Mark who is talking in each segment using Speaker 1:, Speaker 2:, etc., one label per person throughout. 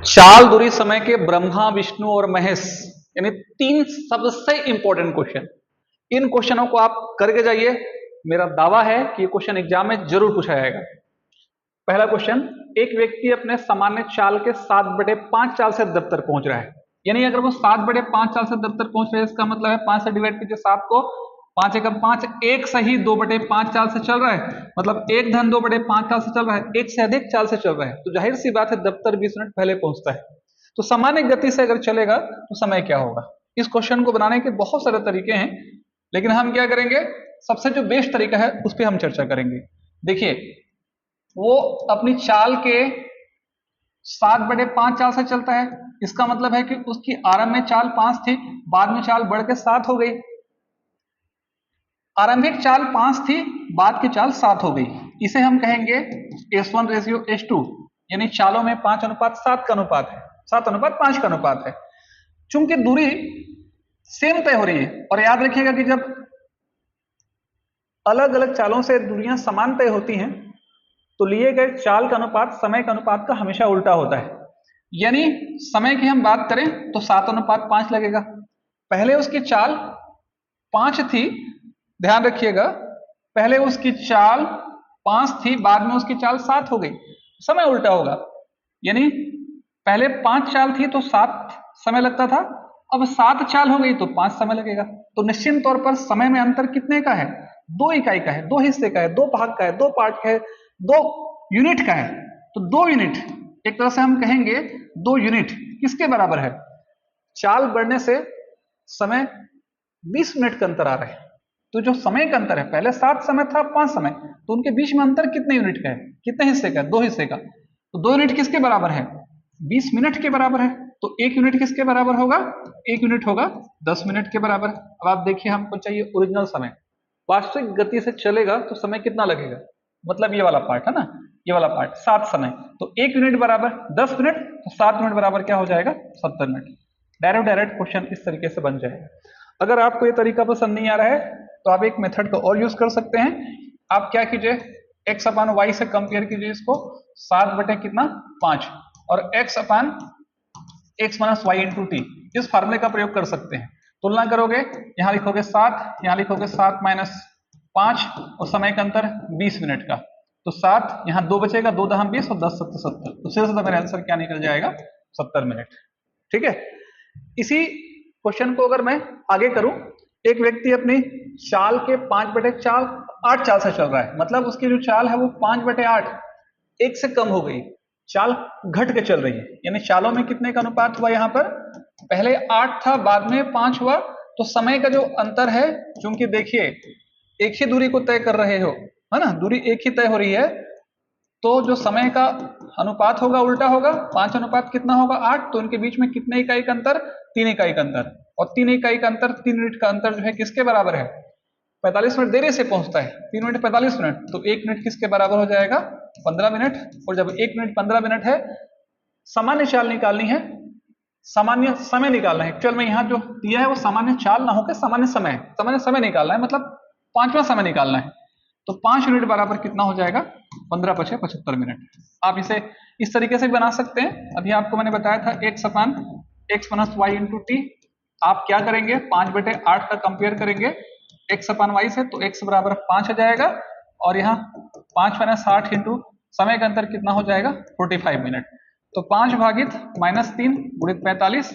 Speaker 1: चाल दूरी समय के ब्रह्मा विष्णु और महेश, यानी तीन सबसे इंपॉर्टेंट क्वेश्चन। इन क्वेश्चनों को आप करके जाइए, मेरा दावा है कि ये क्वेश्चन एग्जाम में जरूर पूछा जाएगा। पहला क्वेश्चन, एक व्यक्ति अपने सामान्य चाल के 7/5 चाल से दफ्तर पहुंच रहा है। यानी अगर वो 7/5 चाल से दफ्तर पहुंच रहा है, इसका मतलब है 5 से डिवाइड कीजिए 7 को, 5 एकम 5, एक सही 2/5 चाल से चल रहा है, मतलब 1 धन 2/5 चाल से चल रहा है, एक से अधिक चाल से चल रहा है, तो जाहिर सी बात है दफ्तर 20 मिनट पहले पहुंचता है। तो सामान्य गति से अगर चलेगा तो समय क्या होगा। इस क्वेश्चन को बनाने के बहुत सारे तरीके हैं, लेकिन हम क्या करेंगे, सबसे जो बेस्ट तरीका है उस पर हम चर्चा करेंगे। देखिए, वो अपनी चाल के 7/5 चाल से चलता है, इसका मतलब है कि उसकी आरंभ में चाल 5 थी, बाद में चाल बढ़ के 7 हो गई। आरंभिक चाल 5 थी, बाद की चाल 7 हो गई। इसे हम कहेंगे S1:S2, यानी चालों में 5:7 का अनुपात है, 7:5 का अनुपात है। चूंकि दूरी सेम तय हो रही है, और याद रखिएगा कि जब अलग अलग चालों से दूरियां समान तय होती हैं तो लिए गए चाल का अनुपात समय का अनुपात का हमेशा उल्टा होता है। यानी समय की हम बात करें तो 7:5 लगेगा। पहले उसकी चाल 5 थी, ध्यान रखिएगा, पहले उसकी चाल 5 थी, बाद में उसकी चाल 7 हो गई, समय उल्टा होगा। यानी पहले 5 चाल थी तो 7 समय लगता था, अब 7 चाल हो गई तो 5 समय लगेगा। तो निश्चित तौर पर समय में अंतर कितने का है, 2 इकाई का है, 2 हिस्से का है, 2 भाग का है, 2 पार्ट का है, 2 यूनिट का है। तो 2 यूनिट, एक तरह से हम कहेंगे 2 यूनिट किसके बराबर है, चाल बढ़ने से समय 20 मिनट का अंतर आ रहा है। तो जो समय का अंतर है, पहले 7 समय था, 5 समय, तो उनके बीच में अंतर कितने यूनिट का है, कितने हिस्से का है, 2 हिस्से का। तो 2 यूनिट किसके बराबर है, 20 मिनट के बराबर है। तो 1 यूनिट किसके बराबर होगा, 1 यूनिट होगा 10 मिनट के बराबर। अब आप देखिए, हमको चाहिए ओरिजिनल समय, वास्तविक गति से चलेगा तो समय कितना लगेगा, मतलब ये वाला पार्ट है ना, ये वाला पार्ट 7 समय, तो 1 यूनिट बराबर 10 मिनट, तो 7 मिनट बराबर क्या हो जाएगा, 70 मिनट। डायरेक्ट क्वेश्चन इस तरीके से बन जाएगा। अगर आपको ये तरीका पसंद नहीं आ रहा है तो आप एक मेथड को और यूज कर सकते हैं। आप क्या कीजिए, x अपान वाई से कंपेयर कीजिए इसको, 7/5, और x upon x minus y into t, इस फार्मूले का प्रयोग कर सकते हैं। तुलना करोगे, यहां लिखोगे 7, यहां लिखोगे 7-5, और समय का अंतर 20 मिनट का, तो 7, यहां 2 बचेगा, 2 दहम 20 और 10 7 70, तो सीधा सीधा मेरा आंसर क्या निकल जाएगा, 70 मिनट। ठीक है। इसी क्वेश्चन को अगर मैं आगे करूं, एक व्यक्ति अपनी चाल के 5/8 चाल से चल रहा है, मतलब उसकी जो चाल है वो 5/8, एक से कम हो गई, चाल घट के चल रही है। यानी चालों में कितने का अनुपात हुआ, यहां पर पहले 8 था, बाद में 5 हुआ, तो समय का जो अंतर है, क्योंकि देखिए एक ही दूरी को तय कर रहे हो, है ना, दूरी एक ही तय हो रही है, तो जो समय का अनुपात होगा उल्टा होगा। 5 अनुपात कितना होगा, 8, तो इनके बीच में कितने इकाई का अंतर, 3 इकाई का अंतर, और 3 इकाई का अंतर, 3 यूनिट का अंतर जो है किसके बराबर है, 45 मिनट देरी से पहुंचता है, 3 मिनट 45 मिनट, तो 1 मिनट किसके बराबर हो जाएगा, 15 मिनट। और जब 1 मिनट 15 मिनट है, सामान्य चाल निकालनी है, सामान्य समय निकालना है। एक्चुअल में यहाँ जो दिया है वो सामान्य चाल ना होकर सामान्य समय निकालना है, मतलब 5वां समय निकालना है। तो 5 यूनिट बराबर कितना हो जाएगा, 15×5 75 मिनट। आप इसे इस तरीके से बना सकते हैं। अभी आपको मैंने बताया था x upon x minus y into t. आप क्या करेंगे, 5/8 का कंपेयर करेंगे x अपान वाई से, तो x बराबर 5 आ जाएगा, और यहाँ 5-8 इंटू समय का अंतर कितना हो जाएगा, 45 मिनट। तो 5 भागित -3 गुणित 45,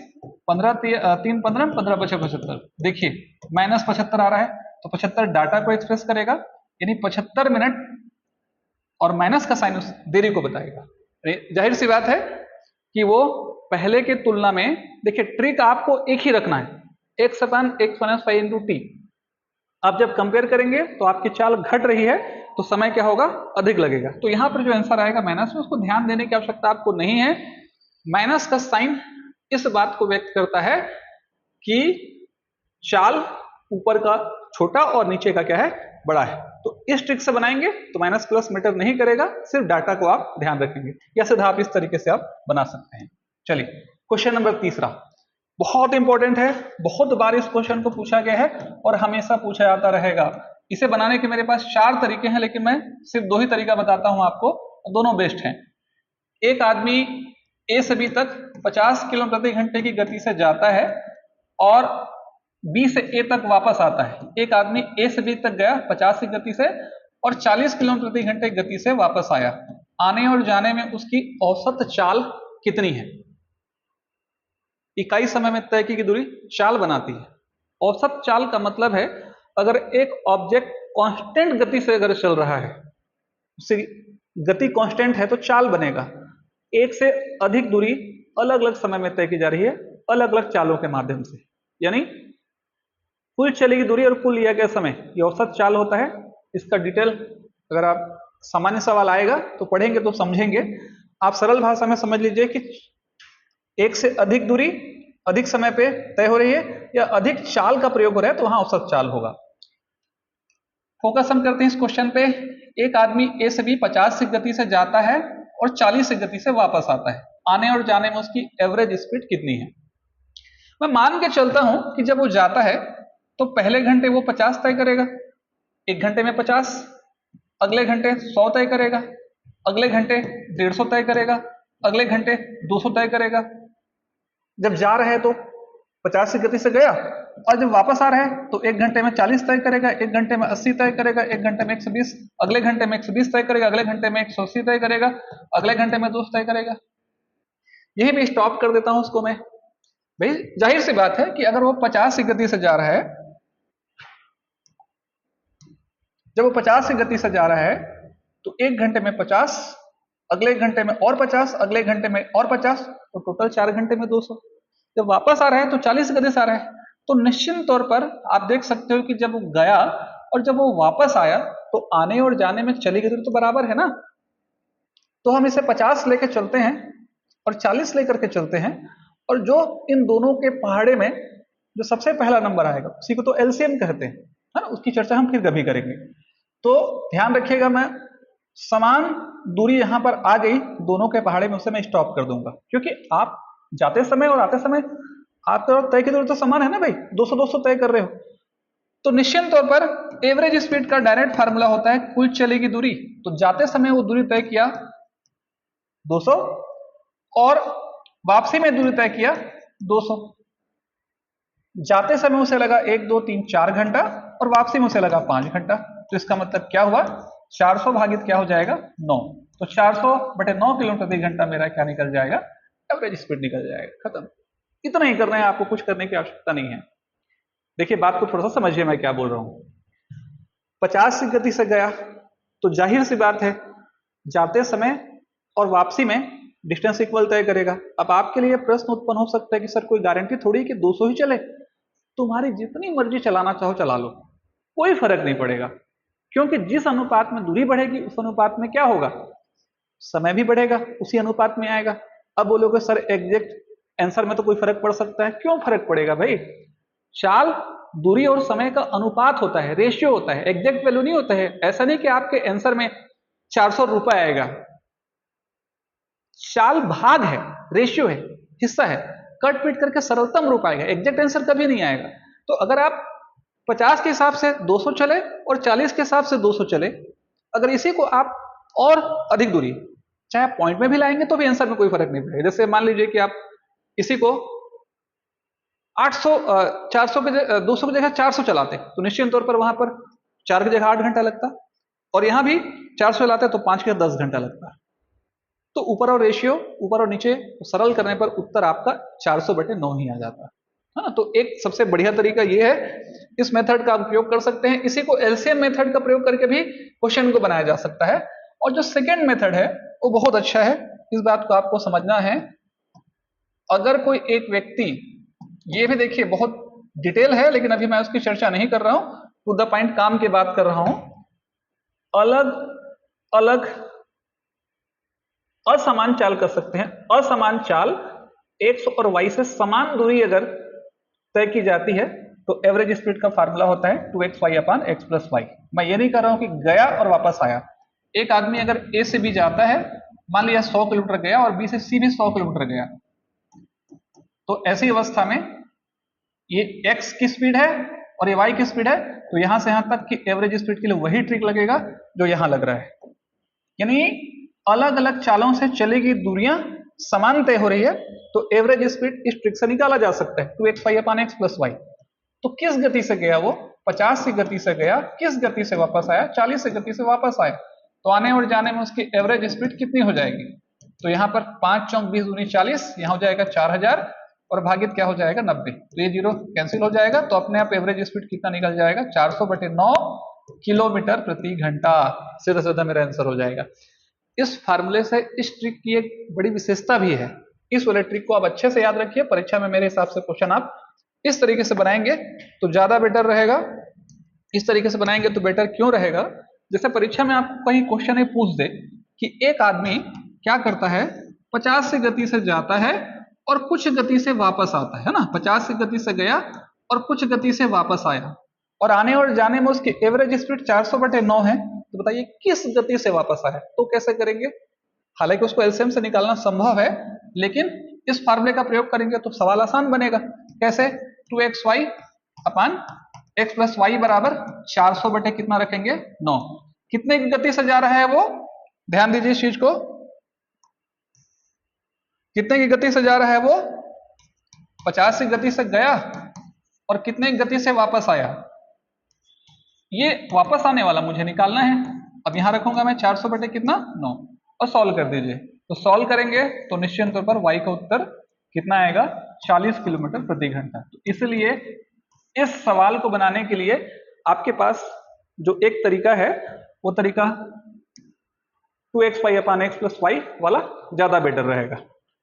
Speaker 1: 3 15, 15×5 75। देखिए -75 आ रहा है, तो 75 डाटा को एक्सप्रेस करेगा, यानी 75 मिनट, और माइनस का साइन उस देरी को बताएगा। जाहिर सी बात है कि वो पहले की तुलना में, देखिए ट्रिक आपको एक ही रखना है, x upon x minus y into t. आप जब कंपेयर करेंगे तो आपकी चाल घट रही है, तो समय क्या होगा, अधिक लगेगा। तो यहां पर जो आंसर आएगा माइनस में, उसको ध्यान देने की आवश्यकता आपको नहीं है। माइनस का साइन इस बात को व्यक्त करता है कि चाल ऊपर का छोटा और नीचे का क्या है, बड़ा है। तो इस ट्रिक से बनाएंगे तो माइनस प्लस मैटर नहीं करेगा, सिर्फ डाटा को आप ध्यान रखेंगे, या सीधा आप इस तरीके से आप बना सकते हैं। चलिए, क्वेश्चन नंबर तीसरा बहुत इंपॉर्टेंट है, बहुत बार इस क्वेश्चन को पूछा गया है और हमेशा पूछा जाता रहेगा। इसे बनाने के मेरे पास 4 तरीके हैं, लेकिन मैं सिर्फ 2 ही तरीका बताता हूं आपको, दोनों बेस्ट हैं। एक आदमी ए से बी तक 50 किलोमीटर प्रति घंटे की गति से जाता है और बी से ए तक वापस आता है। एक आदमी ए से बी तक गया 50 की गति से और 40 किलोमीटर प्रति घंटे की गति से वापस आया। आने और जाने में उसकी औसत चाल कितनी है? इकाई समय में तय की दूरी चाल बनाती है। औसत चाल का मतलब है अगर एक ऑब्जेक्ट कांस्टेंट गति से अगर चल रहा है, उसकी गति कांस्टेंट है तो चाल बनेगा। एक से अधिक दूरी अलग अलग समय में तय की जा रही है अलग अलग चालों के माध्यम से, यानी कुल चली गई दूरी और कुल लिया गया समय, ये औसत चाल होता है। इसका डिटेल अगर आप सामान्य सवाल आएगा तो पढ़ेंगे तो समझेंगे। आप सरल भाषा में समझ लीजिए कि एक से अधिक दूरी अधिक समय पे तय हो रही है या अधिक चाल का प्रयोग हो रहा है तो वहां औसत चाल होगा। फोकस हम करते हैं इस क्वेश्चन पे। एक आदमी ए से बी 50 की गति से जाता है और 40 की गति से वापस आता है। आने और जाने में उसकी एवरेज स्पीड कितनी है? मैं मान के चलता हूं कि जब वो जाता है तो पहले घंटे वो 50 तय करेगा, एक घंटे में 50, अगले घंटे 100 तय करेगा, अगले घंटे 150 तय करेगा, अगले घंटे 200 तय करेगा। जब जा रहे हैं तो 50 की गति से गया और जब वापस आ रहा है तो एक घंटे में 40 तय करेगा, एक घंटे में 80 तय करेगा, एक घंटे में 120, अगले घंटे में 120 तय करेगा, अगले घंटे में 180 तय करेगा, अगले घंटे में 200 तय करेगा। यही मैं स्टॉप कर देता हूं उसको मैं। भाई जाहिर सी बात है कि अगर वो 50 की गति से जा रहा है, जब वो 50 की गति से जा रहा है तो एक घंटे में 50, अगले घंटे में और 50, अगले घंटे में और 50, तो टोटल 4 घंटे में 200। जब वापस आ रहा है तो 40 गति से आ रहा है, तो निश्चित तौर पर आप देख सकते हो कि जब वो गया और जब वो वापस आया तो आने और जाने में चली गई दूरी तो बराबर है ना। तो हम इसे 50 लेकर चलते हैं और 40 लेकर के चलते हैं, और जो इन दोनों के पहाड़े में जो सबसे पहला नंबर आएगा उसी को तो एलसीएम कहते हैं, है ना। उसकी चर्चा हम फिर कभी करेंगे। तो ध्यान रखिएगा, मैं समान दूरी यहां पर आ गई दोनों के पहाड़े में, उसे मैं स्टॉप कर दूंगा, क्योंकि आप जाते समय और आते समय आपका तय की दूरी तो समान है ना भाई, 200-200 तय कर रहे हो। तो निश्चित तौर पर एवरेज स्पीड का डायरेक्ट फार्मूला होता है कुल चली की दूरी। तो जाते समय वो दूरी तय किया 200 और वापसी में दूरी तय किया 200। जाते समय उसे लगा 1 2 3 4 घंटा और वापसी में उसे लगा 5 घंटा। तो इसका मतलब क्या हुआ, 400 भागित क्या हो जाएगा 9। तो 400/9 किलोमीटर प्रति घंटा मेरा क्या निकल जाएगा, एवरेज स्पीड निकल जाएगा। खत्म। इतना ही करना है, आपको कुछ करने की आवश्यकता नहीं है। देखिए बात को थोड़ा सा समझिए मैं क्या बोल रहा हूं। 50 की गति से गया तो जाहिर सी बात है जाते समय और वापसी में डिस्टेंस इक्वल तय करेगा। अब आपके लिए प्रश्न उत्पन्न हो सकता है कि सर कोई गारंटी थोड़ी कि 200 ही चले, तुम्हारी जितनी मर्जी चलाना चाहो चला लो, कोई फर्क नहीं पड़ेगा, क्योंकि जिस अनुपात में दूरी बढ़ेगी उस अनुपात में क्या होगा, समय भी बढ़ेगा, उसी अनुपात में आएगा। अब बोलोगे सर एग्जैक्ट आंसर में तो कोई फर्क पड़ सकता है। क्यों फर्क पड़ेगा भाई, चाल दूरी और समय का अनुपात होता है, रेशियो होता है, एग्जैक्ट वैल्यू नहीं होता है। ऐसा नहीं कि आपके आंसर में 400 रुपए आएगा, चाल भाग है, रेशियो है, हिस्सा है, कट पीट करके सरलतम रूप आएगा, एग्जैक्ट आंसर कभी नहीं आएगा। तो अगर आप 50 के हिसाब से 200 चले और 40 के हिसाब से 200 चले, अगर इसी को आप और अधिक दूरी चाहे पॉइंट में भी लाएंगे तो भी आंसर में कोई फर्क नहीं पड़ेगा। जैसे मान लीजिए कि आप इसी को 400 के 200 की जगह 400 चलाते तो निश्चित तौर पर वहां पर 4 की जगह 8 घंटा लगता, और यहां भी 400 चलाते तो 5 के 10 घंटा लगता। तो ऊपर और रेशियो ऊपर और नीचे सरल करने पर उत्तर आपका 400/9 ही आ जाता है ना। तो एक सबसे बढ़िया तरीका ये है, इस मेथड का उपयोग कर सकते हैं। इसी को एलसीएम मेथड का प्रयोग करके भी क्वेश्चन को बनाया जा सकता है। और जो सेकंड मेथड है वो बहुत अच्छा है, इस बात को आपको समझना है। अगर कोई एक व्यक्ति, ये भी देखिए बहुत डिटेल है लेकिन अभी मैं उसकी चर्चा नहीं कर रहा हूं, टू द पॉइंट काम की बात कर रहा हूं। अलग अलग असमान चाल कर सकते हैं। असमान चाल x और y से समान दूरी अगर तय की जाती है तो एवरेज स्पीड का फार्मूला होता है 2xy/x+y। मैं ये नहीं कर रहा हूं कि गया और वापस आया। एक आदमी अगर a से b जाता है, मान लिया 100 किलोमीटर गया और b से c भी 100 किलोमीटर गया, तो ऐसी अवस्था में ये x की स्पीड है और ये y की स्पीड है, तो यहां से यहां तक की एवरेज स्पीड के लिए वही ट्रिक लगेगा जो यहां लग रहा है। यानी अलग अलग चालों से चली गई दूरियां समान तय हो रही है तो एवरेज स्पीड इस ट्रिक से निकाला जा सकता है 2x/x + y। तो किस गति से गया वो? 50 की गति से गया। किस गति से वापस आया? 40 की गति से वापस आया। तो आने और जाने में उसकी एवरेज स्पीड कितनी हो जाएगी? तो यहाँ पर 5 चौक 20 दूनी 40, यहाँ हो जाएगा 4000 और भागित क्या हो जाएगा 90। तो ये जीरो कैंसिल हो जाएगा तो अपने आप एवरेज स्पीड कितना निकल जाएगा? 400/9 किलोमीटर प्रति घंटा। सीधा सीधा मेरा आंसर हो जाएगा। इस फार्मूले से इस ट्रिक की एक बड़ी विशेषता भी है। इस वाले ट्रिक को आप अच्छे से याद रखिए। परीक्षा में मेरे हिसाब से क्वेश्चन आप इस तरीके से बनाएंगे तो ज्यादा बेटर रहेगा। इस तरीके से बनाएंगे तो बेटर क्यों रहेगा? जैसे परीक्षा में आपको कहीं क्वेश्चन पूछ दे कि एक आदमी क्या करता है, 50 की गति से जाता है और कुछ गति से वापस आता है ना। 50 की गति से गया और कुछ गति से वापस आया और आने और जाने में उसकी एवरेज स्पीड 400/9 है। तो बताइए किस गति से वापस आया? तो कैसे करेंगे? हालांकि उसको एलसीएम से निकालना संभव है, लेकिन इस फार्मूले का प्रयोग करेंगे तो सवाल आसान बनेगा। कैसे? 2xy/x + y बराबर 400 कितना रखेंगे? 9। कितने की गति से जा रहा है वो? ध्यान दीजिए इस चीज को। कितने की गति से जा रहा है वो? 50 की गति से गया और कितने की गति से वापस आया? ये वापस आने वाला मुझे निकालना है। अब यहां रखूंगा मैं 400 कितना? 9 और सॉल्व कर दीजिए। तो सॉल्व करेंगे तो निश्चित तौर पर y का उत्तर कितना आएगा? 40 किलोमीटर प्रति घंटा। तो इसलिए इस सवाल को बनाने के लिए आपके पास जो एक तरीका है वो तरीका 2xy/x + y वाला ज्यादा बेटर रहेगा।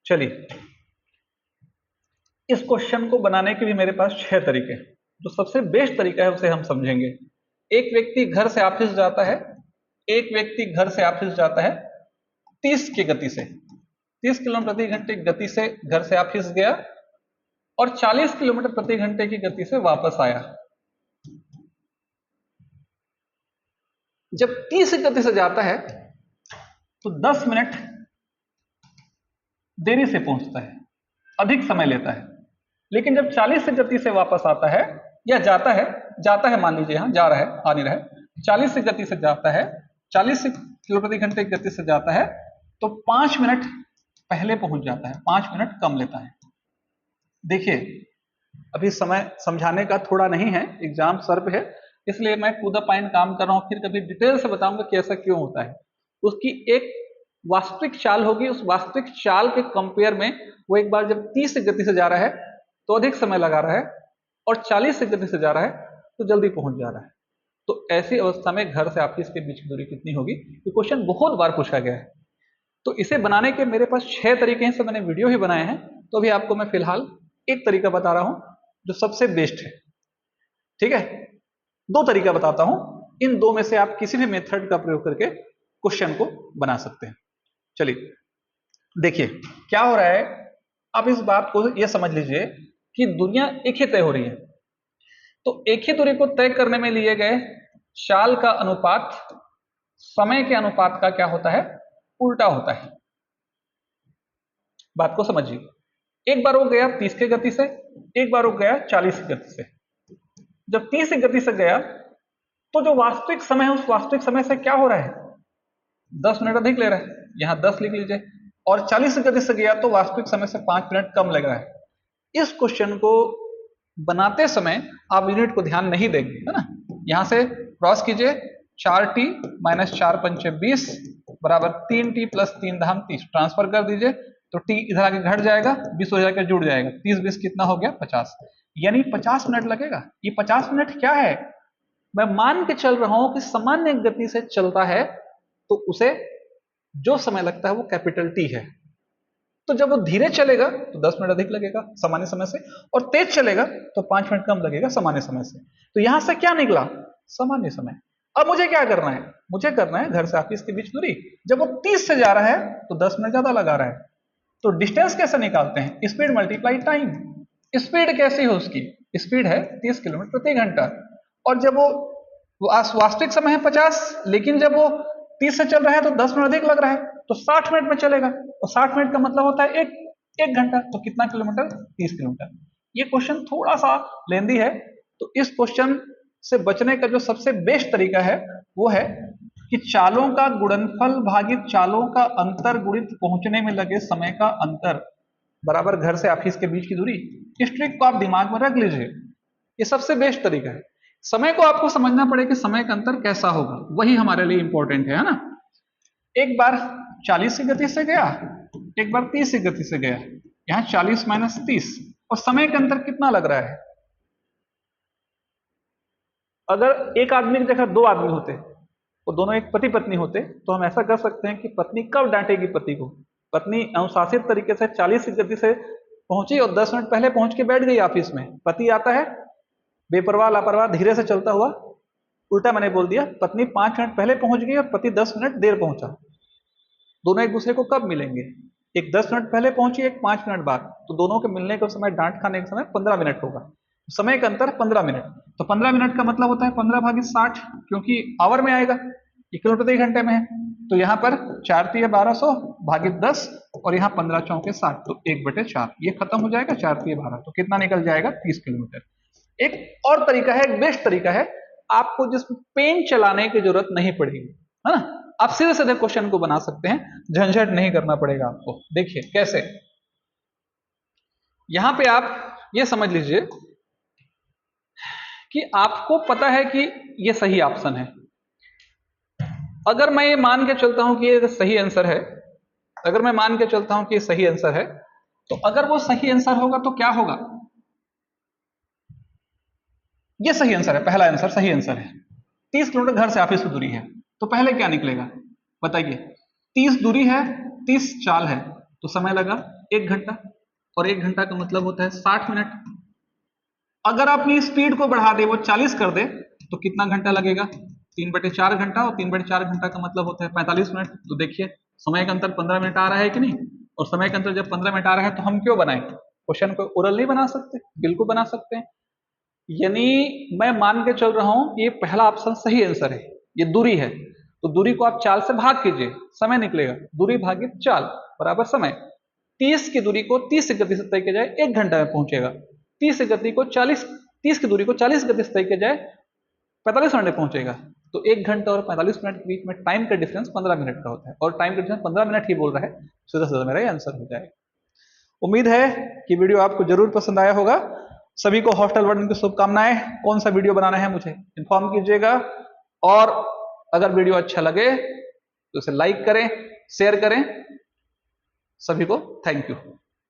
Speaker 1: चलिए, इस क्वेश्चन को बनाने के लिए मेरे पास 6 तरीके हैं। जो सबसे बेस्ट तरीका है उसे हम समझेंगे। एक व्यक्ति घर से ऑफिस जाता है, 30 की गति से, 30 किलोमीटर प्रति घंटे की गति से घर से ऑफिस गया और 40 किलोमीटर प्रति घंटे की गति से वापस आया। जब 30 की गति से जाता है तो 10 मिनट देरी से पहुंचता है, अधिक समय लेता है। लेकिन जब 40 की गति से वापस आता है या जाता है मान लीजिए, यहां जा रहा है, आ नहीं रहा है, 40 की गति से जाता है, 40 किलो प्रति घंटे की गति से जाता है तो 5 मिनट पहले पहुंच जाता है, 5 मिनट कम लेता है। देखिए, अभी समय समझाने का थोड़ा नहीं है, एग्जाम सर पे है, इसलिए मैं टू द पॉइंट काम कर रहा हूं। फिर कभी डिटेल से बताऊंगा कि ऐसा क्यों होता है। उसकी एक वास्तविक चाल होगी, उस वास्तविक चाल के कंपेयर में वो एक बार जब 30 की गति से जा रहा है तो अधिक समय लगा रहा है और 40 की गति से जा रहा है तो जल्दी पहुंच जा रहा है। तो ऐसी अवस्था में घर से ऑफिस के बीच की दूरी कितनी होगी? ये क्वेश्चन बहुत बार पूछा गया है। तो इसे बनाने के मेरे पास 6 तरीके हैं, सब मैंने वीडियो ही बनाए हैं। तो अभी आपको मैं फिलहाल एक तरीका बता रहा हूं जो सबसे बेस्ट है। ठीक है, 2 तरीका बताता हूं, इन 2 में से आप किसी भी मेथड का प्रयोग करके क्वेश्चन को बना सकते हैं। चलिए देखिए क्या हो रहा है। आप इस बात को यह समझ लीजिए कि दुनिया एक ही तय हो रही है, तो एक ही दूरी को तय करने में लिए गए चाल का अनुपात समय के अनुपात का क्या होता है? उल्टा होता है। बात को समझिए। एक बार वो गया 30 की गति से, एक बार वो गया 40 की गति से। जब 30 की गति से गया तो जो वास्तविक समय है उस वास्तविक समय से क्या हो रहा है? 10 मिनट अधिक ले रहा है, यहां 10 लिख लीजिए। और 40 की गति से गया तो वास्तविक समय से 5 मिनट कम लग रहा है। इस क्वेश्चन को बनाते समय आप यूनिट को ध्यान नहीं देंगे, है ना। यहां से क्रॉस कीजिए, 4t - 4 पंचे 20 बराबर 3t + 3 धाम 30। ट्रांसफर कर दीजिए तो t इधर आके घट जाएगा, 20 हो जाएगा, जुड़ जाएगा, 30-20 कितना हो गया? 50। यानी 50 मिनट लगेगा। ये 50 मिनट क्या है? मैं मान के चल रहा हूं कि सामान्य गति से चलता है तो उसे जो समय लगता है वो कैपिटल T है। तो जब वो धीरे चलेगा तो 10 मिनट अधिक लगेगा सामान्य समय से, और तेज चलेगा तो 5 मिनट कम लगेगा सामान्य समय से। तो यहां से क्या निकला? सामान्य समय। अब मुझे क्या करना है? मुझे करना है घर से ऑफिस के बीच दूरी। जब वो 30 से जा रहा है तो 10 मिनट ज्यादा लगा रहा है। तो डिस्टेंस कैसे निकालते हैं? Speed multiply time. स्पीड कैसी है उसकी? स्पीड है 30 किलोमीटर प्रति घंटा। और जब वो वास्तविक समय है 50, लेकिन जब वो 30 से चल रहा है तो 10 मिनट अधिक लग रहा है, तो 60 मिनट में चलेगा। और 60 मिनट का मतलब होता है एक घंटा। तो कितना किलोमीटर? 30 किलोमीटर। ये क्वेश्चन थोड़ा सा लेंदी है, तो इस क्वेश्चन से बचने का जो सबसे बेस्ट तरीका है वो है कि चालों का गुणनफल भागित चालों का अंतर गुणित पहुंचने में लगे समय का अंतर बराबर घर से ऑफिस के बीच की दूरी। इस ट्रिक को आप दिमाग में रख लीजिए, ये सबसे बेस्ट तरीका है। समय को आपको समझना पड़ेगा कि समय का अंतर कैसा होगा, वही हमारे लिए इंपॉर्टेंट है ना। एक बार 40 की गति से गया, एक बार 30 की गति से गया, यहाँ 40 माइनस 30, और समय का अंतर कितना लग रहा है? अगर एक आदमी की जगह दो आदमी होते, वो दोनों एक पति पत्नी होते, तो हम ऐसा कर सकते हैं कि पत्नी कब डांटेगी पति को? पत्नी अनुशासित तरीके से 40 की गति से पहुंची और 10 मिनट पहले पहुंच के बैठ गई ऑफिस में। पति आता है बेपरवाह लापरवाह धीरे से चलता हुआ, उल्टा मैंने बोल दिया, पत्नी 5 मिनट पहले पहुंच गई और पति 10 मिनट देर पहुंचा। दोनों एक दूसरे को कब मिलेंगे? एक 10 मिनट पहले पहुंची, एक 5 मिनट बाद, तो दोनों के मिलने का समय, डांट खाने का समय 15 मिनट होगा। समय का अंतर 15 मिनट, तो 15 मिनट का मतलब होता है 15 भागित 60, क्योंकि आवर में आएगा, किलोमीटर प्रति घंटे में है। तो यहाँ पर 4 तिया 1200 भागित 10 और यहाँ 15 चौके 60, तो 1/4 ये खत्म हो जाएगा। 4 तिया 12, तो कितना निकल जाएगा? 30 किलोमीटर। एक और तरीका है, एक बेस्ट तरीका है, आपको जिसमें पेन चलाने की जरूरत नहीं पड़ेगी, है ना, आप सीधे सीधे क्वेश्चन को बना सकते हैं, झंझट नहीं करना पड़ेगा आपको। देखिए कैसे, यहां पे आप ये समझ लीजिए कि आपको पता है कि ये सही ऑप्शन है। अगर मैं ये मान के चलता हूं कि ये सही आंसर है, अगर मैं मान के चलता हूं कि ये सही आंसर है, तो अगर वो सही आंसर होगा तो क्या होगा? ये सही आंसर है, पहला आंसर सही आंसर है। 30 किलोमीटर घर से ऑफिस की दूरी है, तो पहले क्या निकलेगा बताइए? 30 दूरी है, 30 चाल है, तो समय लगा 1 घंटा, और 1 घंटा का मतलब होता है 60 मिनट। अगर अपनी स्पीड को बढ़ा दे, वो 40 कर दे, तो कितना घंटा लगेगा? 3/4 घंटा, और 3/4 घंटा का मतलब होता है 45 मिनट। तो देखिए समय का अंतर 15 मिनट आ रहा है कि नहीं, और समय का अंतर जब 15 मिनट आ रहा है तो हम क्यों बनाएं क्वेश्चन को? ओरल नहीं बना सकते? बिल्कुल बना सकते हैं। यानी मैं मान के चल रहा हूं ये पहला ऑप्शन सही आंसर है, ये दूरी है, तो दूरी को आप चाल से भाग कीजिए, समय निकलेगा, दूरी भागित चाल बराबर समय। 30 की दूरी को 30 की गति से तय किया जाए 1 घंटा में पहुंचेगा, 30 की गति को 40, 30 की दूरी को 40 की गति से तय किया जाए 45 मिनट में पहुंचेगा। तो 1 घंटा और 45 मिनट के बीच में टाइम का डिफरेंस 15 मिनट का होता है, और टाइम का डिफरेंस 15 मिनट ही बोल रहा है, सीधा सीधा मेरा आंसर हो जाएगा। उम्मीद है कि वीडियो आपको जरूर पसंद आया होगा। सभी को हॉस्टल वर्ल्ड की शुभकामनाएं। कौन सा वीडियो बनाना है मुझे इन्फॉर्म कीजिएगा, और अगर वीडियो अच्छा लगे तो इसे लाइक करें, शेयर करें। सभी को थैंक यू।